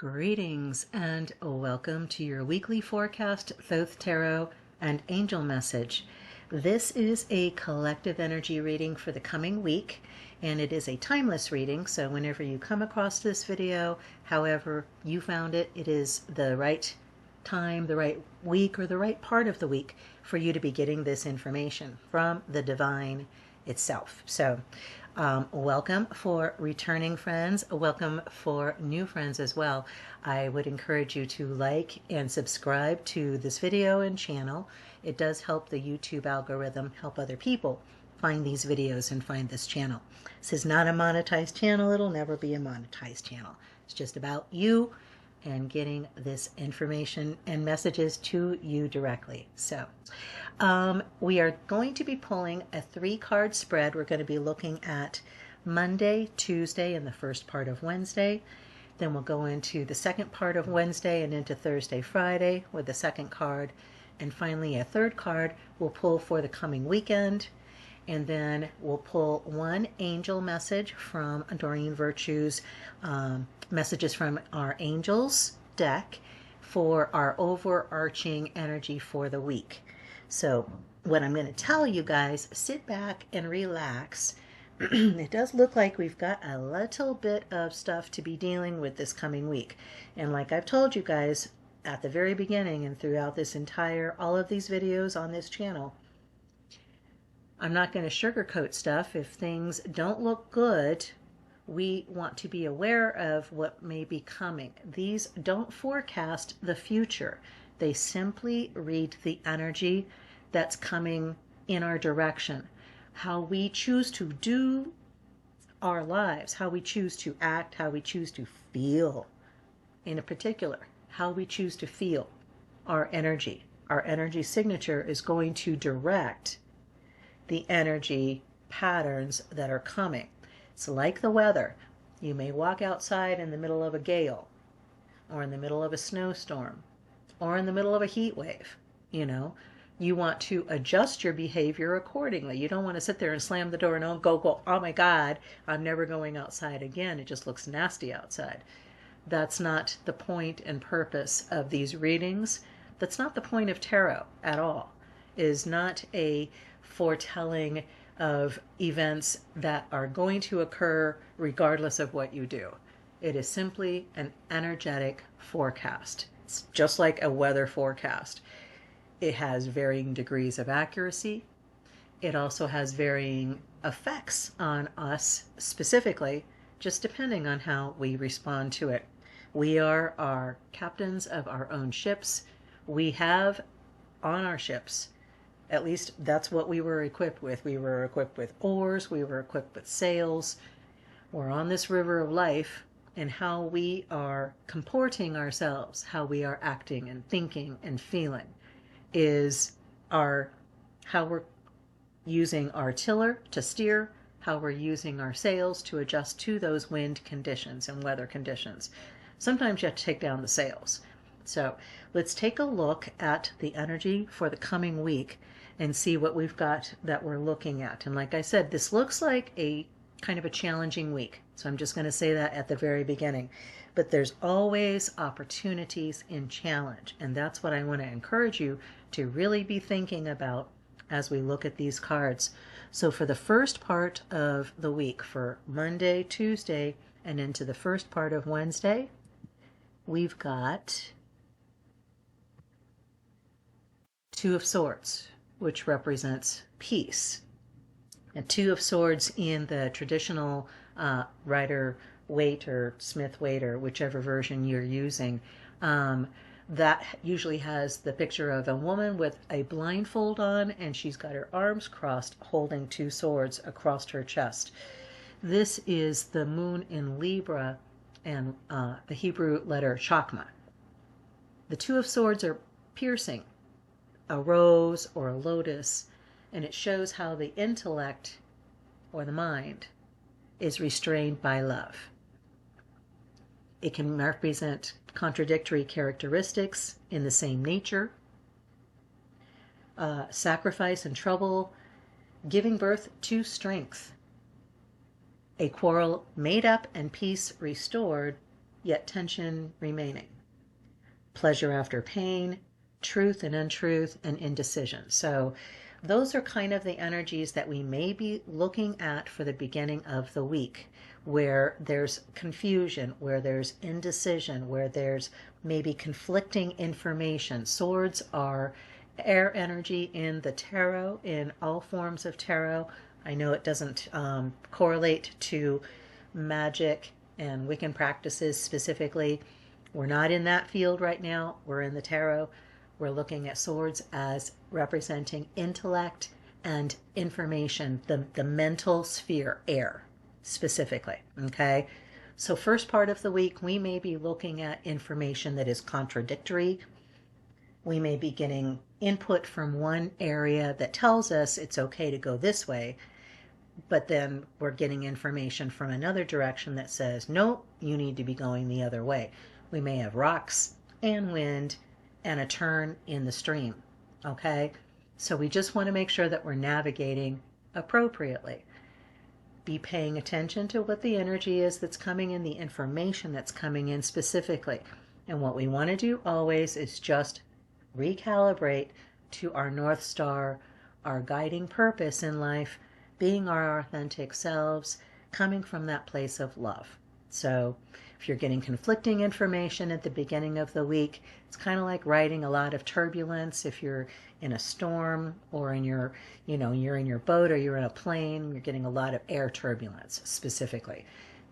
Greetings and welcome to your weekly forecast, Thoth Tarot and Angel Message. This is a collective energy reading for the coming week, and it is a timeless reading, so whenever you come across this video, however you found it, it is the right time, the right week, or the right part of the week for you to be getting this information from the divine itself. So welcome for returning friends, welcome for new friends as well. I would encourage you to like and subscribe to this video and channel. It does help the YouTube algorithm help other people find these videos and find this channel. This is not a monetized channel. It'll never be a monetized channel. It's just about you and getting this information and messages to you directly. So we are going to be pulling a 3-card spread. We're going to be looking at Monday, Tuesday, and the first part of Wednesday. Then we'll go into the second part of Wednesday and into Thursday, Friday with the second card. And finally, a 3rd card we'll pull for the coming weekend. And then we'll pull one angel message from Doreen Virtue's Messages from Our Angels deck for our overarching energy for the week. So what I'm going to tell you guys, sit back and relax. It does look like we've got a little bit of stuff to be dealing with this coming week. And like I've told you guys at the very beginning and throughout this all of these videos on this channel, I'm not going to sugarcoat stuff. If things don't look good, we want to be aware of what may be coming. These don't forecast the future. They simply read the energy that's coming in our direction. How we choose to do our lives, how we choose to act, how we choose to feel. In particular, how we choose to feel our energy. Our energy signature is going to direct the energy patterns that are coming. It's like the weather. You may walk outside in the middle of a gale, or in the middle of a snowstorm, or in the middle of a heat wave. You want to adjust your behavior accordingly. You don't want to sit there and slam the door and go, oh my God, I'm never going outside again. It just looks nasty outside. That's not the point and purpose of these readings. That's not the point of tarot at all. It is not a foretelling of events that are going to occur regardless of what you do. It is simply an energetic forecast. It's just like a weather forecast. It has varying degrees of accuracy. It also has varying effects on us specifically, just depending on how we respond to it. We are our captains of our own ships. We have on our ships, at least that's what we were equipped with. We were equipped with oars. We were equipped with sails. We're on this river of life, and how we are comporting ourselves, how we are acting and thinking and feeling is how we're using our tiller to steer, how we're using our sails to adjust to those wind conditions and weather conditions. Sometimes you have to take down the sails. So let's take a look at the energy for the coming week and see what we've got that we're looking at. And like I said, this looks like a kind of a challenging week. So I'm just going to say that at the very beginning. But there's always opportunities in challenge. And that's what I want to encourage you to really be thinking about as we look at these cards. So for the first part of the week, for Monday, Tuesday, and into the first part of Wednesday, we've got 2 of Swords, which represents peace. And 2 of Swords in the traditional Rider-Waite or Smith-Waite or whichever version you're using, that usually has the picture of a woman with a blindfold on, and she's got her arms crossed holding 2 swords across her chest. This is the moon in Libra and the Hebrew letter Chakma. The 2 of Swords are piercing a rose or a lotus, and it shows how the intellect or the mind is restrained by love. It can represent contradictory characteristics in the same nature, sacrifice and trouble, giving birth to strength, a quarrel made up and peace restored, yet tension remaining. Pleasure after pain, truth and untruth, and indecision. So those are kind of the energies that we may be looking at for the beginning of the week, where there's confusion, where there's indecision, where there's maybe conflicting information. Swords are air energy in the tarot, in all forms of tarot. I know it doesn't correlate to magic and Wiccan practices specifically. We're not in that field right now. We're in the tarot. We're looking at swords as representing intellect and information, the mental sphere, air specifically, okay? So first part of the week, we may be looking at information that is contradictory. We may be getting input from one area that tells us it's okay to go this way, but then we're getting information from another direction that says, no, you need to be going the other way. We may have rocks and wind and a turn in the stream, okay? So we just want to make sure that we're navigating appropriately. Be paying attention to what the energy is that's coming in, the information that's coming in specifically. And what we want to do always is just recalibrate to our North Star, our guiding purpose in life, being our authentic selves, coming from that place of love. So if you're getting conflicting information at the beginning of the week, it's kind of like riding a lot of turbulence. If you're in a storm or in your, you're in your boat or you're in a plane, you're getting a lot of air turbulence specifically.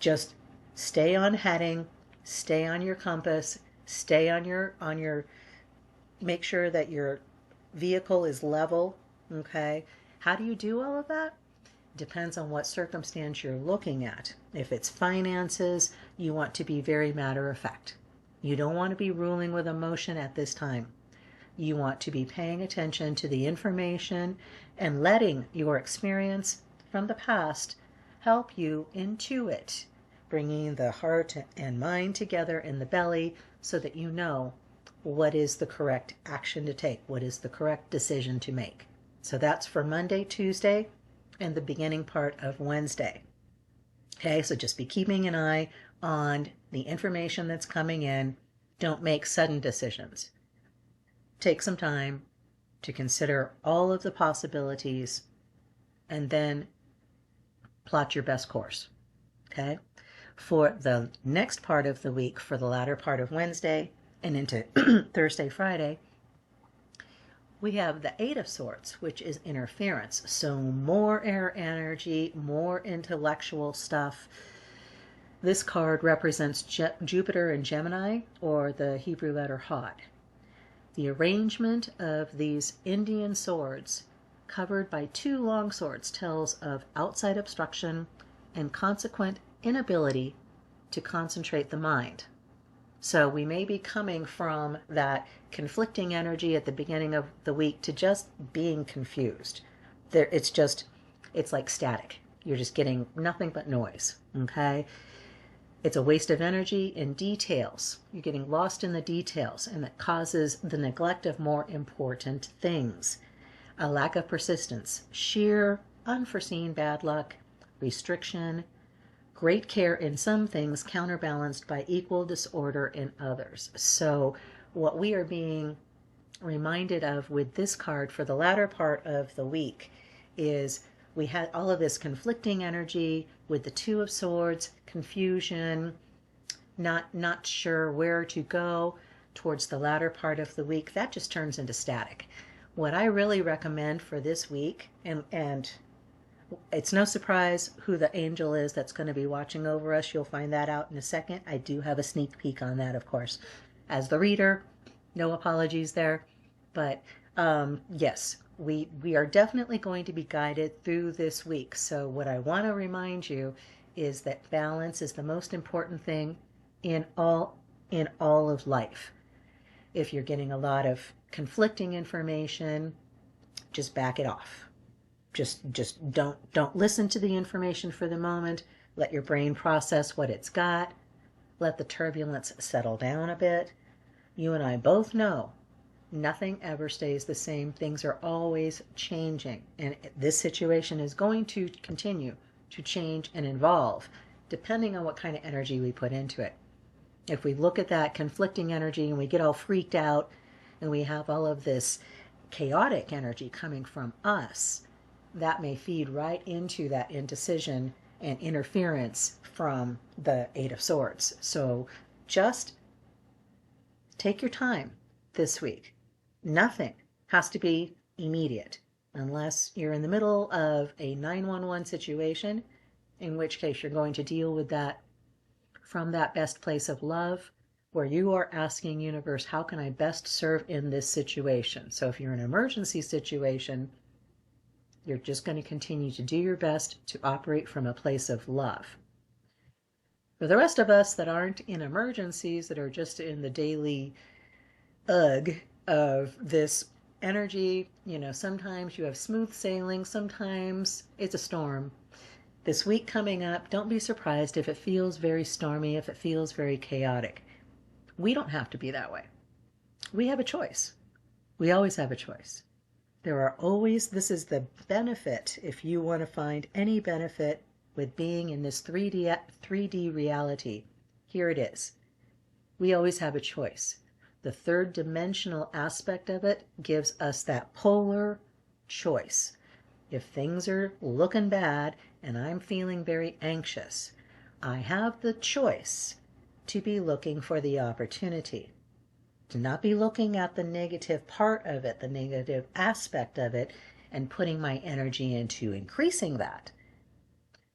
Just stay on heading, stay on your compass, stay on your, make sure that your vehicle is level, okay? How do you do all of that? Depends on what circumstance you're looking at. If it's finances, you want to be very matter of fact. You don't want to be ruling with emotion at this time. You want to be paying attention to the information and letting your experience from the past help you intuit, bringing the heart and mind together in the belly so that you know what is the correct action to take, what is the correct decision to make. So that's for Monday, Tuesday, and the beginning part of Wednesday. Okay, so just be keeping an eye on the information that's coming in. Don't make sudden decisions. Take some time to consider all of the possibilities and then plot your best course. Okay, for the next part of the week, for the latter part of Wednesday and into Thursday, Friday, we have the Eight of Swords, which is interference. So more air energy, more intellectual stuff. This card represents Jupiter and Gemini, or the Hebrew letter Hod. The arrangement of these Indian swords, covered by two long swords, tells of outside obstruction and consequent inability to concentrate the mind. So we may be coming from that conflicting energy at the beginning of the week to just being confused. It's like static. You're just getting nothing but noise, okay? It's a waste of energy in details. You're getting lost in the details, and that causes the neglect of more important things. A lack of persistence, sheer unforeseen bad luck, restriction, great care in some things counterbalanced by equal disorder in others. So what we are being reminded of with this card for the latter part of the week is we had all of this conflicting energy with the Two of Swords, confusion, not sure where to go towards the latter part of the week. That just turns into static. What I really recommend for this week, and it's no surprise who the angel is that's going to be watching over us. You'll find that out in a second. I do have a sneak peek on that, of course. As the reader, no apologies there. But yes, we are definitely going to be guided through this week. So what I want to remind you is that balance is the most important thing in all of life. If you're getting a lot of conflicting information, just back it off. Just don't listen to the information for the moment. Let your brain process what it's got. Let the turbulence settle down a bit. You and I both know nothing ever stays the same. Things are always changing. And this situation is going to continue to change and evolve depending on what kind of energy we put into it. If we look at that conflicting energy and we get all freaked out and we have all of this chaotic energy coming from us, that may feed right into that indecision and interference from the Eight of Swords. So just take your time this week. Nothing has to be immediate unless you're in the middle of a 911 situation, in which case you're going to deal with that from that best place of love, where you are asking universe, how can I best serve in this situation? So if you're in an emergency situation, you're just going to continue to do your best to operate from a place of love. For the rest of us that aren't in emergencies, that are just in the daily ugh of this energy, sometimes you have smooth sailing, sometimes it's a storm. This week coming up, don't be surprised if it feels very stormy, if it feels very chaotic. We don't have to be that way. We have a choice. We always have a choice. This is the benefit, if you want to find any benefit with being in this 3D reality, here it is. We always have a choice. The third dimensional aspect of it gives us that polar choice. If things are looking bad and I'm feeling very anxious, I have the choice to be looking for the opportunity, to not be looking at the negative part of it, the negative aspect of it, and putting my energy into increasing that,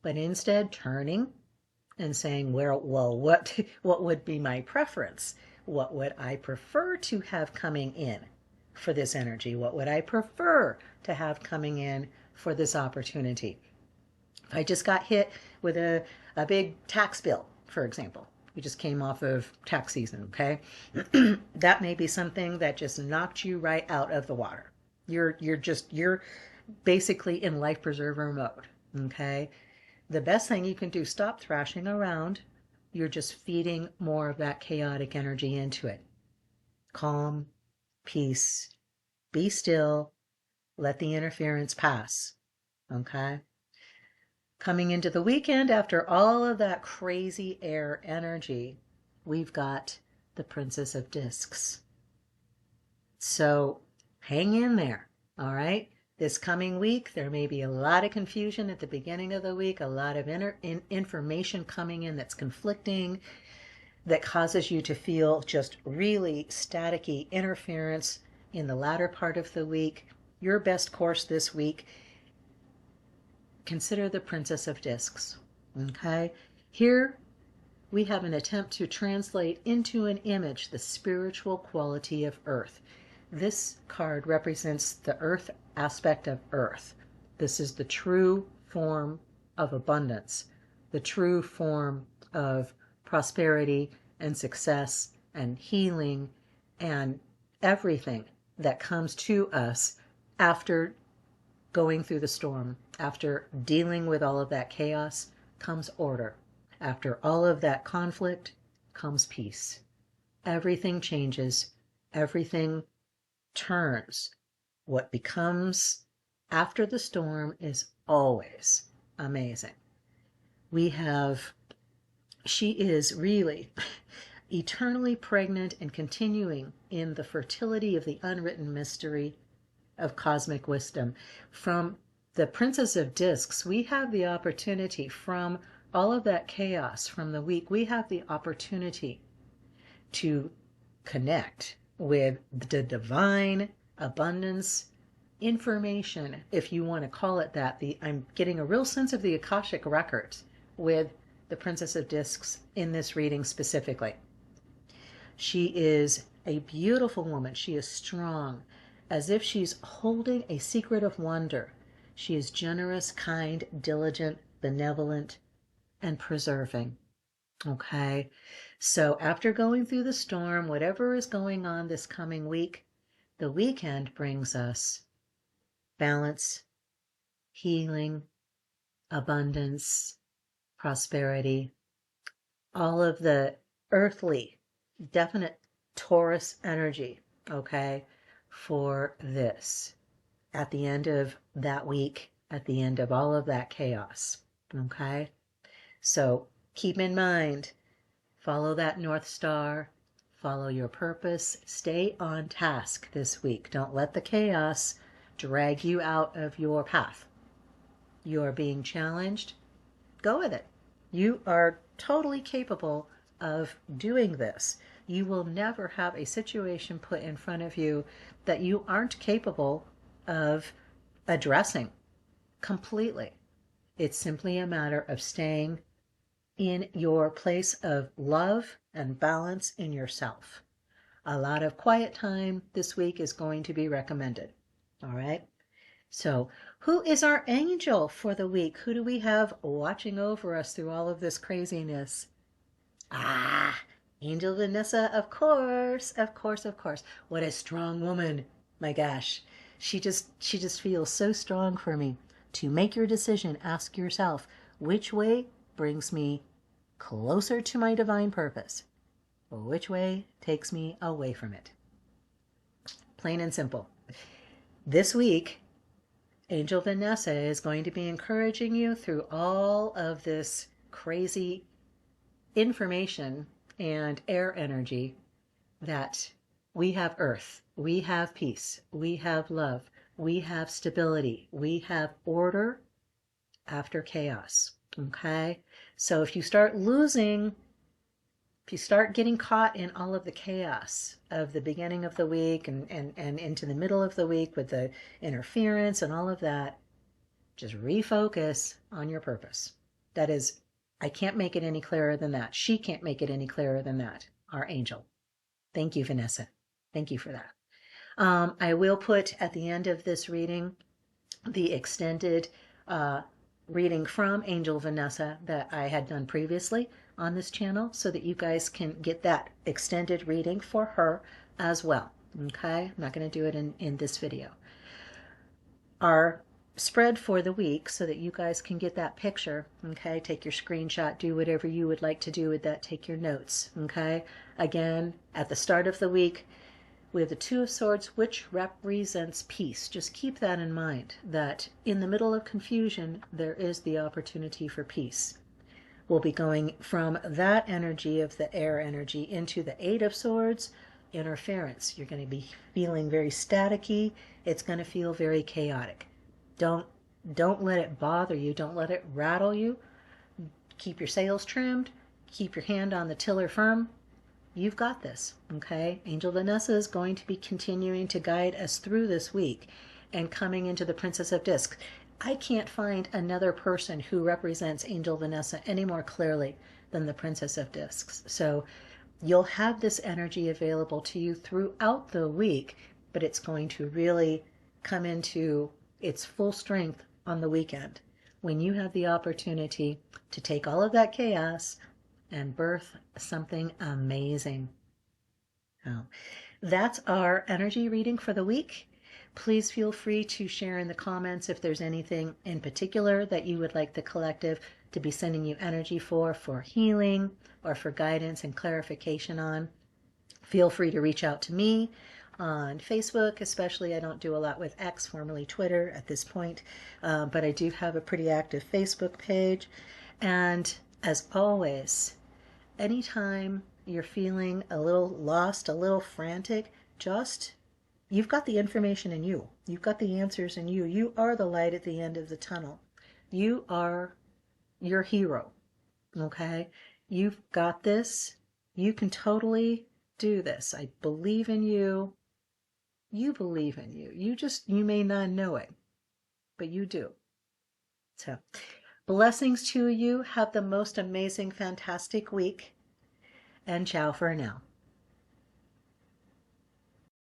but instead turning and saying, well, what would be my preference? What would I prefer to have coming in for this energy? What would I prefer to have coming in for this opportunity? If I just got hit with a big tax bill, for example, we just came off of tax season, okay? That may be something that just knocked you right out of the water. You're basically in life preserver mode, okay? The best thing you can do, stop thrashing around. You're just feeding more of that chaotic energy into it. Calm, peace, be still, let the interference pass, okay? Coming into the weekend, after all of that crazy air energy, we've got the Princess of Discs. So hang in there, all right? This coming week, there may be a lot of confusion at the beginning of the week, a lot of information coming in that's conflicting, that causes you to feel just really staticky interference in the latter part of the week. Your best course this week, consider the Princess of Discs, okay? Here we have an attempt to translate into an image the spiritual quality of Earth. This card represents the Earth aspect of Earth. This is the true form of abundance, the true form of prosperity and success and healing and everything that comes to us after going through the storm. After dealing with all of that chaos comes order. After all of that conflict comes peace. Everything changes. Everything turns. What becomes after the storm is always amazing. She is really eternally pregnant and continuing in the fertility of the unwritten mystery of cosmic wisdom. From the Princess of Discs, we have the opportunity, from all of that chaos from the week, we have the opportunity to connect with the divine abundance information, if you want to call it that. I'm getting a real sense of the Akashic records with the Princess of Discs in this reading specifically. She is a beautiful woman. She is strong, as if she's holding a secret of wonder. She is generous, kind, diligent, benevolent, and preserving. Okay, so after going through the storm, whatever is going on this coming week, the weekend brings us balance, healing, abundance, prosperity, all of the earthly, definite Taurus energy, okay, for this. At the end of that week, at the end of all of that chaos, okay? So keep in mind Follow that North Star. Follow your purpose. Stay on task this week. Don't let the chaos drag you out of your path. You are being challenged. Go with it. You are totally capable of doing this. You will never have a situation put in front of you that you aren't capable of addressing completely. It's simply a matter of staying in your place of love and balance in yourself. A lot of quiet time this week is going to be recommended. All right. So, who is our angel for the week? Who do we have watching over us through all of this craziness? Angel Vanessa, of course, of course, of course. What a strong woman. My gosh. She just feels so strong for me. To make your decision, ask yourself, which way brings me closer to my divine purpose? Which way takes me away from it? Plain and simple. This week, Angel Vanessa is going to be encouraging you through all of this crazy information and air energy that we have earth, we have peace, we have love, we have stability, we have order after chaos. Okay? So if you start getting caught in all of the chaos of the beginning of the week and into the middle of the week with the interference and all of that, just refocus on your purpose. That is, I can't make it any clearer than that. She can't make it any clearer than that, our angel. Thank you, Vanessa. Thank you for that. I will put at the end of this reading the extended reading from Angel Vanessa that I had done previously on this channel so that you guys can get that extended reading for her as well. Okay, I'm not going to do it in this video. Our spread for the week so that you guys can get that picture. Okay, take your screenshot, do whatever you would like to do with that, take your notes. Okay, again, at the start of the week, we have the Two of Swords, which represents peace. Just keep that in mind, that in the middle of confusion, there is the opportunity for peace. We'll be going from that energy of the air energy into the Eight of Swords, interference. You're going to be feeling very staticky. It's going to feel very chaotic. Don't let it bother you. Don't let it rattle you. Keep your sails trimmed. Keep your hand on the tiller firm. You've got this, okay? Angel Vanessa is going to be continuing to guide us through this week and coming into the Princess of Discs. I can't find another person who represents Angel Vanessa any more clearly than the Princess of Discs. So you'll have this energy available to you throughout the week, but it's going to really come into its full strength on the weekend when you have the opportunity to take all of that chaos and birth something amazing. Oh, that's our energy reading for the week. Please feel free to share in the comments if there's anything in particular that you would like the collective to be sending you energy for healing or for guidance and clarification on. Feel free to reach out to me on Facebook, especially. I don't do a lot with X, formerly Twitter at this point, but I do have a pretty active Facebook page. And as always, anytime you're feeling a little lost, a little frantic, you've got the information in you. You've got the answers in you. You are the light at the end of the tunnel. You are your hero, okay? You've got this. You can totally do this. I believe in you. You believe in you. You may not know it, but you do. So, blessings to you. Have the most amazing, fantastic week. And ciao for now.